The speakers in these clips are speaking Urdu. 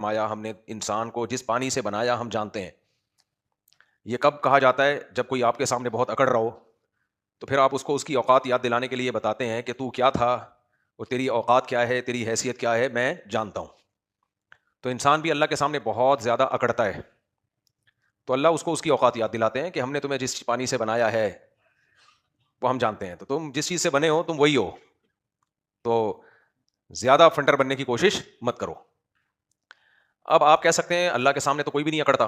فرمایا ہم نے انسان کو جس پانی سے بنایا ہم جانتے ہیں. یہ کب کہا جاتا ہے؟ جب کوئی آپ کے سامنے بہت اکڑ رہا ہو تو پھر آپ اس کو اس کی اوقات یاد دلانے کے لیے بتاتے ہیں کہ تو کیا تھا اور تیری اوقات کیا ہے، تیری حیثیت کیا ہے، میں جانتا ہوں. تو انسان بھی اللہ کے سامنے بہت زیادہ اکڑتا ہے، تو اللہ اس کو اس کی اوقات یاد دلاتے ہیں کہ ہم نے تمہیں جس پانی سے بنایا ہے وہ ہم جانتے ہیں، تو تم جس چیز سے بنے ہو تم وہی ہو، تو زیادہ فنٹر بننے کی کوشش مت کرو. اب آپ کہہ سکتے ہیں اللہ کے سامنے تو کوئی بھی نہیں اکڑتا.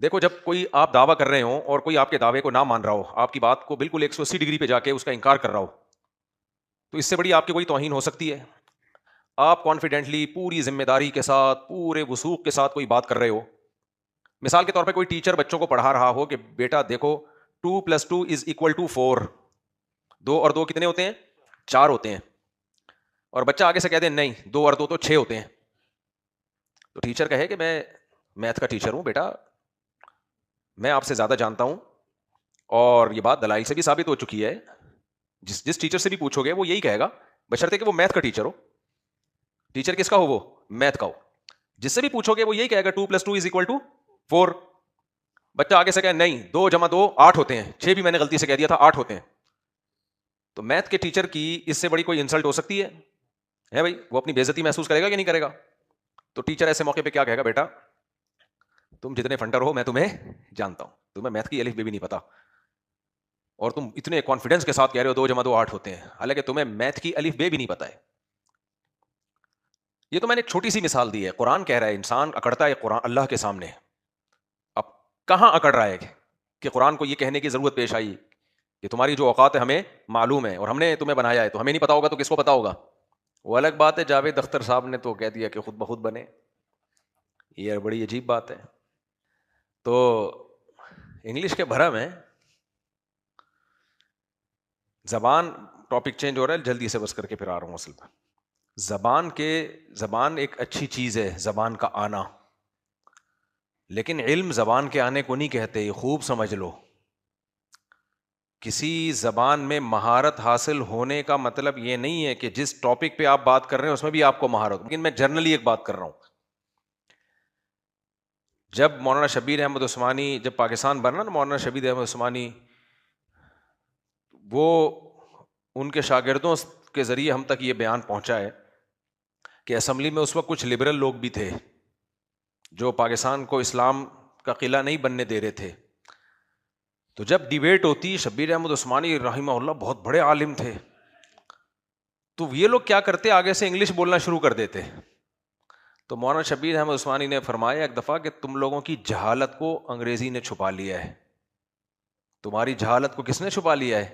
دیکھو، جب کوئی آپ دعویٰ کر رہے ہو اور کوئی آپ کے دعوے کو نہ مان رہا ہو، آپ کی بات کو بالکل 180 ڈگری پہ جا کے اس کا انکار کر رہا ہو، تو اس سے بڑی آپ کی کوئی توہین ہو سکتی ہے؟ آپ کانفیڈنٹلی پوری ذمہ داری کے ساتھ پورے وثوق کے ساتھ کوئی بات کر رہے ہو. مثال کے طور پہ کوئی ٹیچر بچوں کو پڑھا رہا ہو کہ بیٹا دیکھو 2+2=4، 2 اور 2 کتنے ہوتے ہیں؟ 4 ہوتے ہیں. اور بچہ آگے سے کہہ دے نہیں 2 اور 2 تو 6 ہوتے ہیں. تو ٹیچر کہے کہ میں میتھ کا ٹیچر ہوں بیٹا، میں آپ سے زیادہ جانتا ہوں، اور یہ بات دلائل سے بھی ثابت ہو چکی ہے. جس ٹیچر سے بھی پوچھو گے وہ یہی کہے گا، بشرطے کہ وہ میتھ کا ٹیچر ہو. ٹیچر کس کا ہو؟ وہ میتھ کا ہو. جس سے بھی پوچھو گے وہ یہی کہے گا 2+2=4. بچہ آگے سے کہے نہیں 2+2 8 ہوتے ہیں، 6 بھی میں نے غلطی سے کہہ دیا تھا، 8 ہوتے ہیں. تو میتھ کے ٹیچر کی اس سے بڑی کوئی انسلٹ ہو سکتی ہے بھائی؟ وہ اپنی بے عزتی محسوس کرے گا کہ نہیں کرے گا؟ تو ٹیچر ایسے موقع پہ کیا کہے گا؟ بیٹا تم جتنے فنٹر ہو میں تمہیں جانتا ہوں، تمہیں میتھ کی الف بے بھی نہیں پتا، اور تم اتنے کانفیڈنس کے ساتھ کہہ رہے ہو 2+2 8 ہوتے ہیں، حالانکہ تمہیں میتھ کی الف بے بھی نہیں پتا ہے. یہ تو میں نے ایک چھوٹی سی مثال دی ہے. قرآن کہہ رہا ہے انسان اکڑتا ہے قرآن اللہ کے سامنے. اب کہاں اکڑ رہا ہے کہ قرآن کو یہ کہنے کی ضرورت پیش آئی کہ تمہاری جو اوقات ہے ہمیں معلوم ہے اور ہم نے تمہیں بنایا ہے، تو ہمیں نہیں پتا ہوگا تو کس کو پتا ہوگا؟ وہ الگ بات ہے. جاوید اختر صاحب نے تو کہہ دیا کہ خود بخود بنے. یہ بڑی عجیب بات ہے. تو انگلش کے بھرم ہے، زبان، ٹاپک چینج ہو رہا ہے جلدی سے بس کر کے پھر آ رہا ہوں اصل پہ. زبان ایک اچھی چیز ہے، زبان کا آنا، لیکن علم زبان کے آنے کو نہیں کہتے، یہ خوب سمجھ لو. کسی زبان میں مہارت حاصل ہونے کا مطلب یہ نہیں ہے کہ جس ٹاپک پہ آپ بات کر رہے ہیں اس میں بھی آپ کو مہارت ہو. لیکن میں جنرلی ایک بات کر رہا ہوں. جب مولانا شبیر احمد عثمانی جب پاکستان بنا نا، مولانا شبیر احمد عثمانی وہ ان کے شاگردوں کے ذریعے ہم تک یہ بیان پہنچا ہے کہ اسمبلی میں اس وقت کچھ لبرل لوگ بھی تھے جو پاکستان کو اسلام کا قلعہ نہیں بننے دے رہے تھے. تو جب ڈیبیٹ ہوتی، شبیر احمد عثمانی رحمہ اللہ بہت بڑے عالم تھے، تو یہ لوگ کیا کرتے آگے سے انگلش بولنا شروع کر دیتے. تو مولانا شبیر احمد عثمانی نے فرمایا ایک دفعہ کہ تم لوگوں کی جہالت کو انگریزی نے چھپا لیا ہے. تمہاری جہالت کو کس نے چھپا لیا ہے؟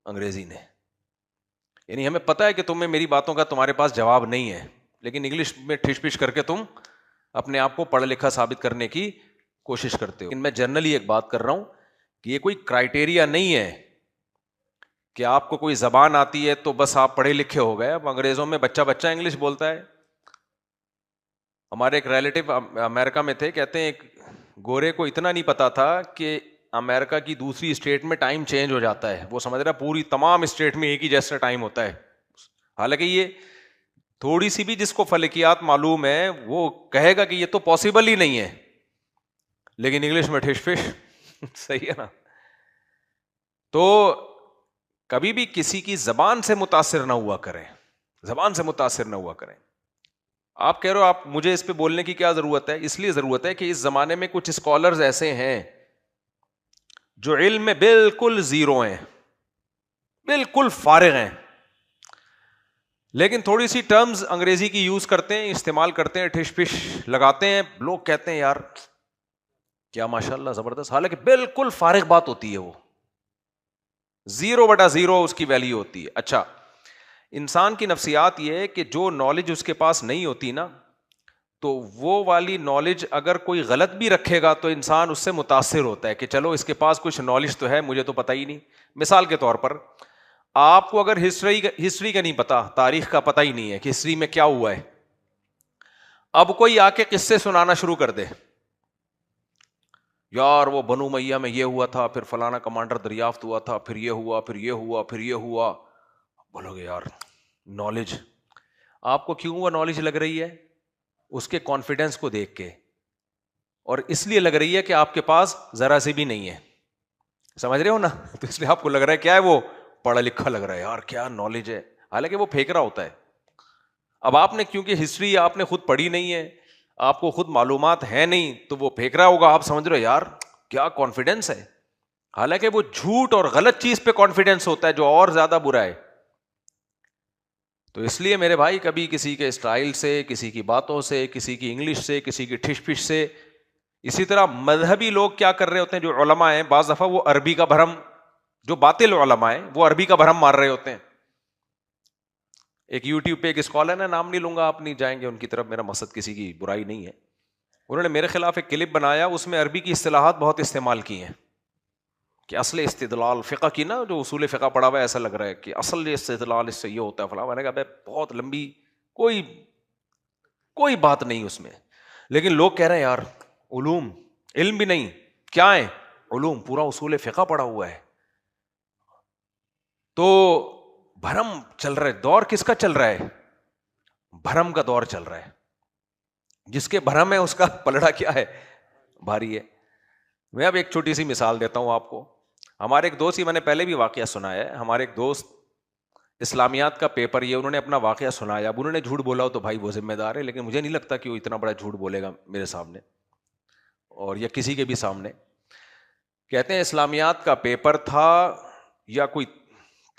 انگریزی نے. یعنی ہمیں پتہ ہے کہ تمہیں میری باتوں کا تمہارے پاس جواب نہیں ہے، لیکن انگلش میں ٹھش پش کر کے تم اپنے آپ کو پڑھا لکھا ثابت کرنے کی کوشش کرتے ہو. میں جنرلی ایک بات کر رہا ہوں کہ یہ کوئی کرائٹیریا نہیں ہے کہ آپ کو کوئی زبان آتی ہے تو بس آپ پڑھے لکھے ہو گئے. اب انگریزوں میں بچہ بچہ انگلش بولتا ہے. ہمارے ایک ریلیٹو امریکہ میں تھے، کہتے ہیں ایک گورے کو اتنا نہیں پتا تھا کہ امریکہ کی دوسری اسٹیٹ میں ٹائم چینج ہو جاتا ہے. وہ سمجھ رہا پوری تمام اسٹیٹ میں ایک ہی جیسا ٹائم ہوتا ہے. حالانکہ یہ تھوڑی سی بھی جس کو فلکیات معلوم ہے وہ کہے گا کہ یہ تو پاسبل ہی نہیں ہے، لیکن انگلش میں ٹھش فش. صحیح ہے نا؟ تو کبھی بھی کسی کی زبان سے متاثر نہ ہوا کریں، زبان سے متاثر نہ ہوا کریں. آپ کہہ رہے ہو آپ مجھے اس پہ بولنے کی کیا ضرورت ہے؟ اس لیے ضرورت ہے کہ اس زمانے میں کچھ اسکالرز ایسے ہیں جو علم میں بالکل زیرو ہیں، بالکل فارغ ہیں، لیکن تھوڑی سی ٹرمز انگریزی کی یوز کرتے ہیں، استعمال کرتے ہیں، ٹھش پش لگاتے ہیں. لوگ کہتے ہیں یار کیا ماشاءاللہ زبردست، حالانکہ بالکل فارغ بات ہوتی ہے، وہ 0/0 اس کی ویلیو ہوتی ہے. اچھا، انسان کی نفسیات یہ ہے کہ جو نالج اس کے پاس نہیں ہوتی نا، تو وہ والی نالج اگر کوئی غلط بھی رکھے گا تو انسان اس سے متاثر ہوتا ہے کہ چلو اس کے پاس کچھ نالج تو ہے، مجھے تو پتہ ہی نہیں. مثال کے طور پر آپ کو اگر ہسٹری کا نہیں پتا، تاریخ کا پتہ ہی نہیں ہے کہ ہسٹری میں کیا ہوا ہے، اب کوئی آ کے قصے سنانا شروع کر دے، یار وہ بنو امیہ میں یہ ہوا تھا، پھر فلانا کمانڈر دریافت ہوا تھا، پھر یہ ہوا، پھر یہ ہوا، پھر یہ ہوا. بولو گے یار نالج آپ کو کیوں وہ نالج لگ رہی ہے؟ اس کے کانفیڈنس کو دیکھ کے, اور اس لیے لگ رہی ہے کہ آپ کے پاس ذرا سی بھی نہیں ہے, سمجھ رہے ہو نا, تو اس لیے آپ کو لگ رہا ہے کیا ہے, وہ پڑھا لکھا لگ رہا ہے, یار کیا نالج ہے, حالانکہ وہ پھینک رہا ہوتا ہے. اب آپ نے کیونکہ ہسٹری آپ نے خود پڑھی نہیں ہے, آپ کو خود معلومات ہے نہیں, تو وہ پھینک رہا ہوگا, آپ سمجھ رہے ہو یار کیا کانفیڈنس ہے, حالانکہ وہ جھوٹ اور غلط چیز پہ کانفیڈنس ہوتا ہے جو اور زیادہ برا ہے. تو اس لیے میرے بھائی کبھی کسی کے اسٹائل سے, کسی کی باتوں سے, کسی کی انگلش سے, کسی کی ٹھش پش سے, اسی طرح مذہبی لوگ کیا کر رہے ہوتے ہیں, جو علماء ہیں بعض دفعہ وہ عربی کا بھرم, جو باطل علماء ہیں وہ عربی کا بھرم مار رہے ہوتے ہیں. ایک یوٹیوب پہ ایک اسکالر ہے, نام نہیں لوں گا, آپ نہیں جائیں گے ان کی طرف, میرا مقصد کسی کی برائی نہیں ہے, انہوں نے میرے خلاف ایک کلپ بنایا, اس میں عربی کی اصطلاحات بہت استعمال کی ہیں کہ اصل استدلال فقہ کی نا, جو اصول فقہ پڑھا ہوا ہے ایسا لگ رہا ہے کہ اصل استدلال اس سے یہ ہوتا ہے فلاں. میں نے کہا بہت لمبی, کوئی بات نہیں اس میں, لیکن لوگ کہہ رہے ہیں یار علوم, علم بھی نہیں, کیا ہے علوم, پورا اصول فقہ پڑھا ہوا ہے. تو بھرم چل رہا ہے, دور کس کا چل رہا ہے, بھرم کا دور چل رہا ہے, جس کے بھرم ہے اس کا پلڑا کیا ہے, بھاری ہے. میں اب ایک چھوٹی سی مثال دیتا ہوں آپ کو. ہمارے ایک دوست, یہ میں نے پہلے بھی واقعہ سنایا ہے, ہمارے ایک دوست اسلامیات کا پیپر, یہ انہوں نے اپنا واقعہ سنایا. اب انہوں نے جھوٹ بولا ہو تو بھائی وہ ذمہ دار ہے, لیکن مجھے نہیں لگتا کہ وہ اتنا بڑا جھوٹ بولے گا میرے سامنے اور یا کسی کے بھی سامنے. کہتے ہیں اسلامیات کا پیپر تھا یا کوئی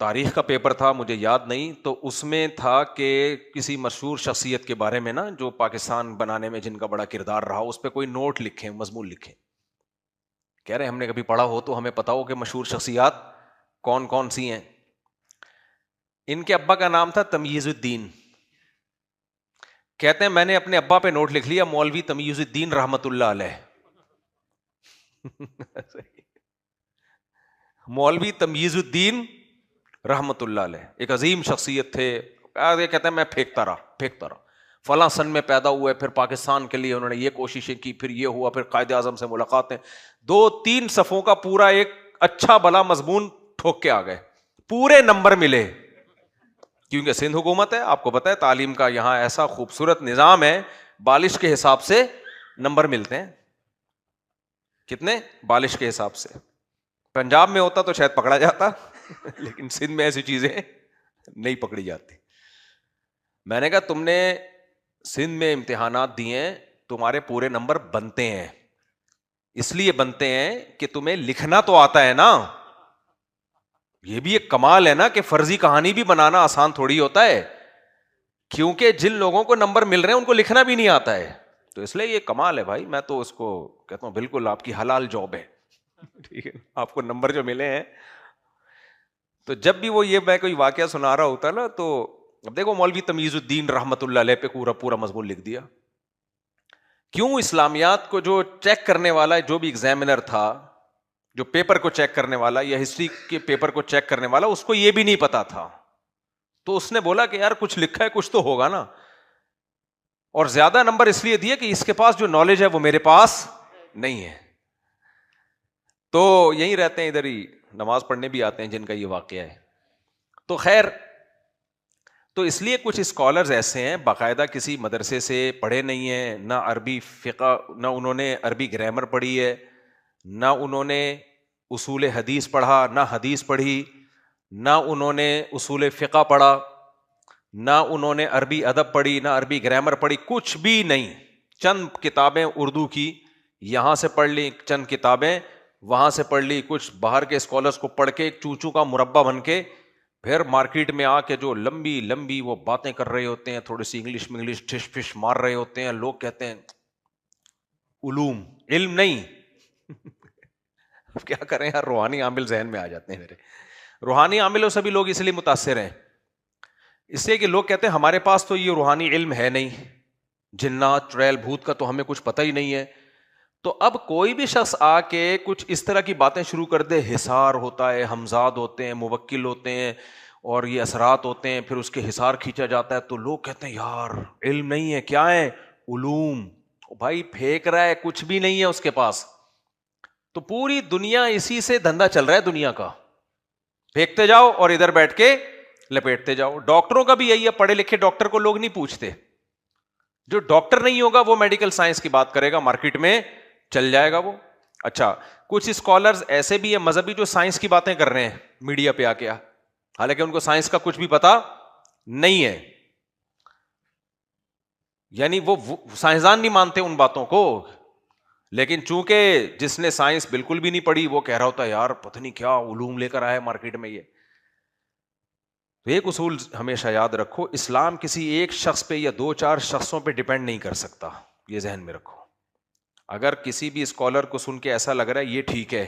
تاریخ کا پیپر تھا, مجھے یاد نہیں, تو اس میں تھا کہ کسی مشہور شخصیت کے بارے میں نا, جو پاکستان بنانے میں جن کا بڑا کردار رہا, اس پہ کوئی نوٹ لکھیں, مضمون لکھیں. کہہ رہے ہیں ہم نے کبھی پڑھا ہو تو ہمیں پتا ہو کہ مشہور شخصیات کون کون سی ہیں. ان کے ابا کا نام تھا تمییز الدین. کہتے ہیں میں نے اپنے ابا پہ نوٹ لکھ لیا مولوی تمییز الدین رحمت اللہ علیہ. مولوی تمییز الدین رحمت اللہ علیہ, ایک عظیم شخصیت تھے. کہتے ہیں میں پھینکتا رہا, فلاں سن میں پیدا ہوئے, پھر پاکستان کے لیے انہوں نے یہ کوششیں کی, پھر یہ ہوا, پھر قائد اعظم سے ملاقاتیں, 2-3 صفوں کا پورا ایک اچھا بلا مضمون ٹھوک کے آ گئے, پورے نمبر ملے. کیونکہ سندھ حکومت ہے, آپ کو پتا ہے تعلیم کا یہاں ایسا خوبصورت نظام ہے, بالش کے حساب سے نمبر ملتے ہیں. کتنے؟ بالش کے حساب سے. پنجاب میں ہوتا تو شاید پکڑا جاتا, لیکن سندھ میں ایسی چیزیں نہیں پکڑی جاتی. میں نے کہا تم نے سندھ میں امتحانات دیے, تمہارے پورے نمبر بنتے ہیں, اس لیے بنتے ہیں کہ تمہیں لکھنا تو آتا ہے نا. یہ بھی ایک کمال ہے نا کہ فرضی کہانی بھی بنانا آسان تھوڑی ہوتا ہے, کیونکہ جن لوگوں کو نمبر مل رہے ہیں ان کو لکھنا بھی نہیں آتا ہے. تو اس لیے یہ کمال ہے بھائی, میں تو اس کو کہتا ہوں بالکل آپ کی حلال جاب ہے, ٹھیک ہے, آپ کو نمبر جو ملے ہیں. تو جب بھی وہ یہ میں کوئی واقعہ سنا رہا ہوتا نا, تو اب دیکھو مولوی تمییز الدین رحمت اللہ علیہ پہ پورا مضمون لکھ دیا. کیوں؟ اسلامیات کو جو چیک کرنے والا, جو بھی ایگزامینر تھا, جو پیپر کو چیک کرنے والا یا ہسٹری کے پیپر کو چیک کرنے والا, اس کو یہ بھی نہیں پتا تھا. تو اس نے بولا کہ یار کچھ لکھا ہے, کچھ تو ہوگا نا, اور زیادہ نمبر اس لیے دیے کہ اس کے پاس جو نالج ہے وہ میرے پاس نہیں ہے. تو یہیں رہتے ہیں, ادھر ہی نماز پڑھنے بھی آتے ہیں جن کا یہ واقعہ ہے. تو خیر, تو اس لیے کچھ اسکالرز ایسے ہیں باقاعدہ کسی مدرسے سے پڑھے نہیں ہیں, نہ عربی فقہ, نہ انہوں نے عربی گرامر پڑھی ہے, نہ انہوں نے اصول حدیث پڑھا, نہ حدیث پڑھی, نہ انہوں نے اصول فقہ پڑھا, نہ انہوں نے عربی ادب پڑھی, نہ عربی گرامر پڑھی, کچھ بھی نہیں. چند کتابیں اردو کی یہاں سے پڑھ لی, چند کتابیں وہاں سے پڑھ لی, کچھ باہر کے اسکالرس کو پڑھ کے ایک چوچو کا مربع بن کے پھر مارکیٹ میں آ کے جو لمبی لمبی وہ باتیں کر رہے ہوتے ہیں, تھوڑی سی انگلش ٹھش پش مار رہے ہوتے ہیں. لوگ کہتے ہیں علوم, علم نہیں. اب کیا کریں یار, روحانی عامل ذہن میں آ جاتے ہیں میرے. روحانی عاملوں سے بھی لوگ اس لیے متاثر ہیں, اس لیے کہ لوگ کہتے ہیں ہمارے پاس تو یہ روحانی علم ہے نہیں, جنات چڑیل بھوت کا تو ہمیں کچھ پتہ ہی نہیں ہے. تو اب کوئی بھی شخص آ کے کچھ اس طرح کی باتیں شروع کر دے, حصار ہوتا ہے, ہمزاد ہوتے ہیں, موکل ہوتے ہیں, اور یہ اثرات ہوتے ہیں, پھر اس کے حصار کھینچا جاتا ہے, تو لوگ کہتے ہیں یار علم نہیں ہے, کیا ہے علوم. بھائی پھینک رہا ہے, کچھ بھی نہیں ہے اس کے پاس. تو پوری دنیا اسی سے دھندا چل رہا ہے دنیا کا, پھینکتے جاؤ اور ادھر بیٹھ کے لپیٹتے جاؤ. ڈاکٹروں کا بھی یہی ہے, پڑھے لکھے ڈاکٹر کو لوگ نہیں پوچھتے, جو ڈاکٹر نہیں ہوگا وہ میڈیکل سائنس کی بات کرے گا, مارکیٹ میں چل جائے گا وہ. اچھا, کچھ اسکالرز ایسے بھی ہیں مذہبی جو سائنس کی باتیں کر رہے ہیں میڈیا پہ آ کے, حالانکہ ان کو سائنس کا کچھ بھی پتا نہیں ہے, یعنی وہ سائنسدان نہیں مانتے ان باتوں کو, لیکن چونکہ جس نے سائنس بالکل بھی نہیں پڑھی وہ کہہ رہا ہوتا ہے یار پتہ نہیں کیا علوم لے کر آیا مارکیٹ میں یہ. تو ایک اصول ہمیشہ یاد رکھو, اسلام کسی ایک شخص پہ یا 2-4 شخصوں پہ ڈیپینڈ نہیں کر سکتا, یہ ذہن میں رکھو. اگر کسی بھی اسکالر کو سن کے ایسا لگ رہا ہے یہ ٹھیک ہے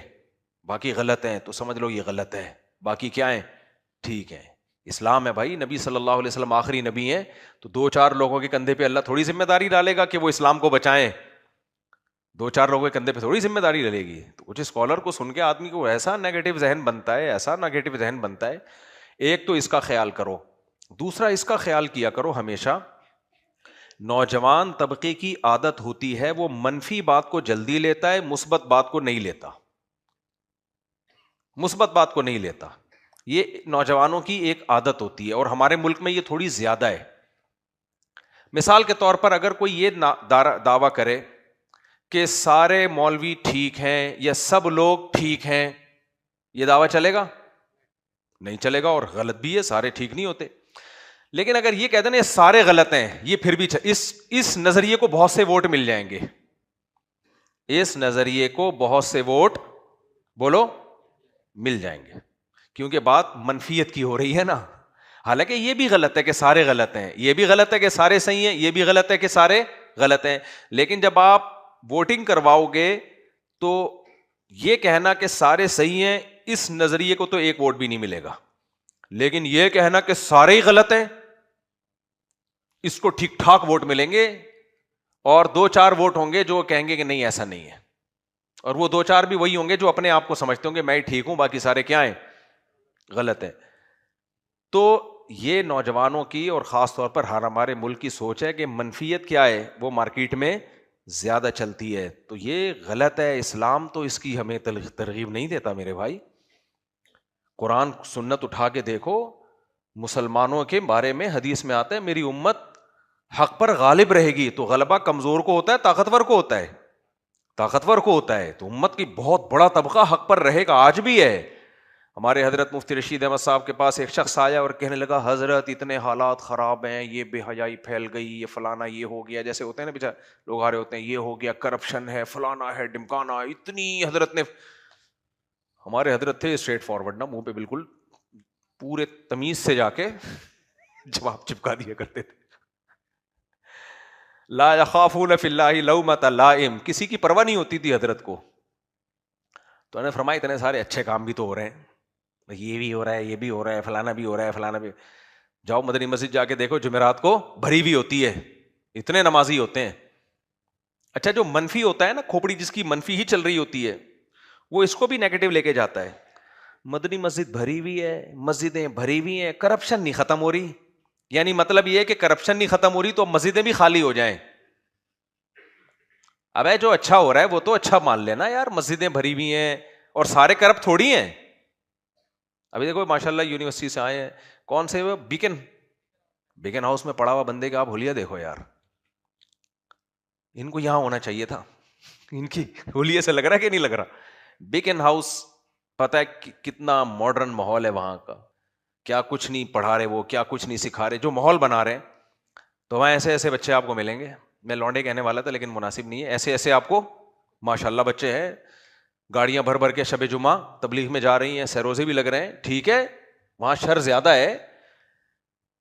باقی غلط ہیں, تو سمجھ لو یہ غلط ہے, باقی کیا ہیں ٹھیک ہے. اسلام ہے بھائی, نبی صلی اللہ علیہ وسلم آخری نبی ہیں, تو 2-4 لوگوں کے کندھے پہ اللہ تھوڑی ذمہ داری ڈالے گا کہ وہ اسلام کو بچائیں, 2-4 لوگوں کے کندھے پہ تھوڑی ذمہ داری ڈلے گی. تو کچھ اسکالر کو سن کے آدمی کو ایسا نیگیٹو ذہن بنتا ہے, ایسا نیگیٹو ذہن بنتا ہے. ایک تو اس کا خیال کرو, دوسرا اس کا خیال کیا کرو ہمیشہ, نوجوان طبقے کی عادت ہوتی ہے وہ منفی بات کو جلدی لیتا ہے, مثبت بات کو نہیں لیتا, مثبت بات کو نہیں لیتا. یہ نوجوانوں کی ایک عادت ہوتی ہے, اور ہمارے ملک میں یہ تھوڑی زیادہ ہے. مثال کے طور پر اگر کوئی یہ دعویٰ کرے کہ سارے مولوی ٹھیک ہیں یا سب لوگ ٹھیک ہیں, یہ دعویٰ چلے گا؟ نہیں چلے گا, اور غلط بھی ہے, سارے ٹھیک نہیں ہوتے. لیکن اگر یہ کہتے ہیں یہ سارے غلط ہیں, یہ پھر بھی اس نظریے کو بہت سے ووٹ مل جائیں گے, اس نظریے کو بہت سے ووٹ بولو مل جائیں گے, کیونکہ بات منفیت کی ہو رہی ہے نا. حالانکہ یہ بھی غلط ہے کہ سارے غلط ہیں, یہ بھی غلط ہے کہ سارے صحیح ہیں, یہ بھی غلط ہے کہ سارے غلط ہیں. لیکن جب آپ ووٹنگ کرواؤ گے تو یہ کہنا کہ سارے صحیح ہیں, اس نظریے کو تو ایک ووٹ بھی نہیں ملے گا. لیکن یہ کہنا کہ سارے ہی غلط ہیں, اس کو ٹھیک ٹھاک ووٹ ملیں گے, اور 2-4 ووٹ ہوں گے جو کہیں گے کہ نہیں ایسا نہیں ہے, اور وہ 2-4 بھی وہی ہوں گے جو اپنے آپ کو سمجھتے ہوں گے میں ٹھیک ہوں, باقی سارے کیا ہیں غلط ہیں. تو یہ نوجوانوں کی اور خاص طور پر ہمارے ملک کی سوچ ہے کہ منفیت کیا ہے وہ مارکیٹ میں زیادہ چلتی ہے, تو یہ غلط ہے. اسلام تو اس کی ہمیں ترغیب نہیں دیتا میرے بھائی. قرآن سنت اٹھا کے دیکھو, مسلمانوں کے بارے میں حدیث میں آتا ہے میری امت حق پر غالب رہے گی. تو غلبہ کمزور کو ہوتا ہے طاقتور کو ہوتا ہے؟ طاقتور کو ہوتا ہے. تو امت کی بہت بڑا طبقہ حق پر رہے گا, آج بھی ہے. ہمارے حضرت مفتی رشید احمد صاحب کے پاس ایک شخص آیا اور کہنے لگا حضرت اتنے حالات خراب ہیں, یہ بے حیائی پھیل گئی, یہ فلانا یہ ہو گیا, جیسے ہوتے ہیں نا بیچارے لوگ آ رہے ہوتے ہیں, یہ ہو گیا, کرپشن ہے, فلانا ہے, ڈمکانا, اتنی حضرت نے. ہمارے حضرت تھے اسٹریٹ فارورڈ نا, منہ پہ بالکل پورے تمیز سے جا کے جواب چپکا دیا کرتے تھے. لا یخافون فی اللہ لومۃ لائم, کسی کی پرواہ نہیں ہوتی تھی حضرت کو. تو انہوں نے فرمایا اتنے سارے اچھے کام بھی تو ہو رہے ہیں, یہ بھی ہو رہا ہے, یہ بھی ہو رہا ہے, فلانا بھی ہو رہا ہے, فلانا بھی. جاؤ مدنی مسجد جا کے دیکھو, جمعرات کو بھری ہوئی ہوتی ہے, اتنے نمازی ہوتے ہیں. اچھا جو منفی ہوتا ہے نا, کھوپڑی جس کی منفی ہی چل رہی ہوتی ہے, وہ اس کو بھی نیگیٹو لے کے جاتا ہے. مدنی مسجد بھری ہوئی ہے, مسجدیں بھری ہوئی ہیں, کرپشن نہیں ختم ہو رہی. یعنی مطلب یہ ہے کہ کرپشن نہیں ختم ہو رہی تو مسجدیں بھی خالی ہو جائیں. اب جو اچھا ہو رہا ہے وہ تو اچھا مان لینا یار, مسجدیں بھری ہوئی ہیں اور سارے کرپٹ تھوڑی ہیں. ابھی دیکھو ماشاءاللہ یونیورسٹی سے آئے ہیں, کون سے وہ بیکن ہاؤس میں پڑا ہوا بندے کا آپ حلیہ دیکھو یار, ان کو یہاں ہونا چاہیے تھا. ان کی حلیہ سے لگ رہا ہے کہ نہیں لگ رہا؟ بیکن ہاؤس پتہ ہے کتنا ماڈرن ماحول ہے وہاں کا, کیا کچھ نہیں پڑھا رہے وہ, کیا کچھ نہیں سکھا رہے, جو ماحول بنا رہے ہیں. تو وہاں ایسے ایسے بچے آپ کو ملیں گے, میں لونڈے کہنے والا تھا لیکن مناسب نہیں ہے, ایسے ایسے آپ کو ماشاءاللہ بچے ہیں, گاڑیاں بھر بھر کے شب جمعہ تبلیغ میں جا رہی ہیں, سیروزے بھی لگ رہے ہیں. ٹھیک ہے وہاں شر زیادہ ہے,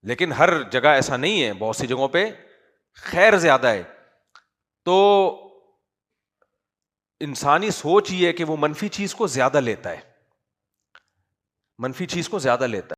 لیکن ہر جگہ ایسا نہیں ہے, بہت سی جگہوں پہ خیر زیادہ ہے. تو انسانی سوچ یہ ہے کہ وہ منفی چیز کو زیادہ لیتا ہے, منفی چیز کو زیادہ لیتا ہے.